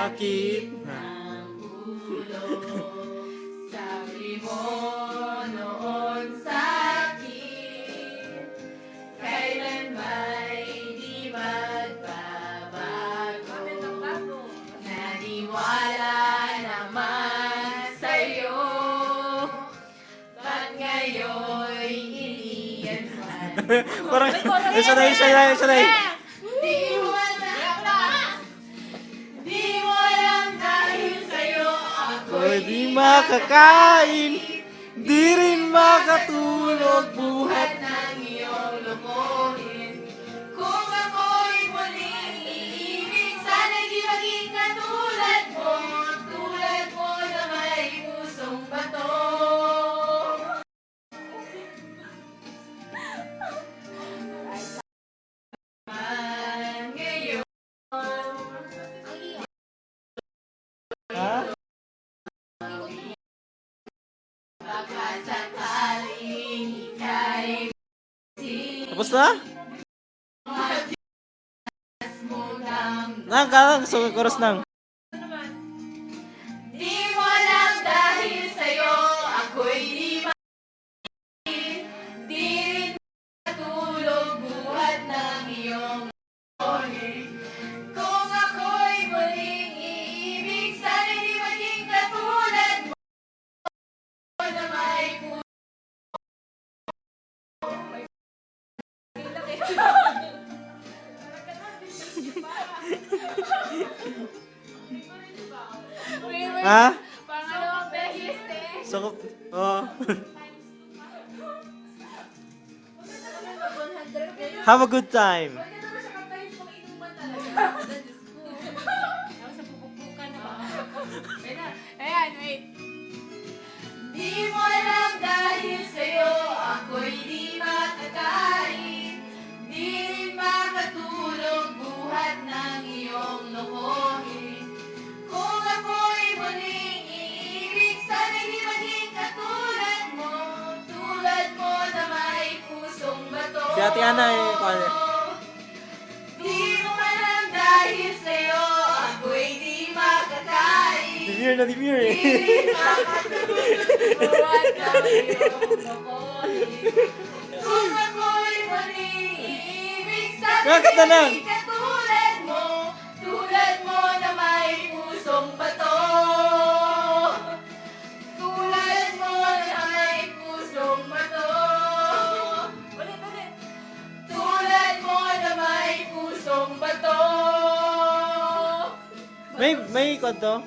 sakit ng ulo. Sabi mo noon sa'kin, kailan ba'y di magbabago? Naniwala naman sa'yo, ba't ngayon'y iniyan man? Parang, isa na. Di mo alam dahil sa'yo ako'y Di makakain, di rin makatulog buhat. buhat ng iyong lokohin. Kung ako'y muling iibig, sana'y di maging katulad mo na may pusong bato. Man ngayon, Ha? baka sakaling ika'y Tapos na? mo ng Nang, so chorus nang. di mo alam dahil sa'yo ako'y di rin matulog buhat ng iyong lokohin. Kung ako'y muling iibig, sana'y di maging katulad mo na may Ha? pangalawang beses eh. So, oh. Have a good time. Ayan, wait. Di mo alam dahil sa'yo ako'y di makakain, di rin makatulog buhat ng iyong lokohin. Kung ako'y muling iibig, sana'y di maging katulad mo na may pusong bato. Si Ate Ana eh, paano? Di mo alam dahil sa'yo ako'y di makakain, Dimir na dimir eh. kung ako'y muling iibig, Bakit na lang? tulad mo na may pusong bato. Tulad mo na may pusong bato. Ulit. Tulad mo na may pusong bato. May kwento?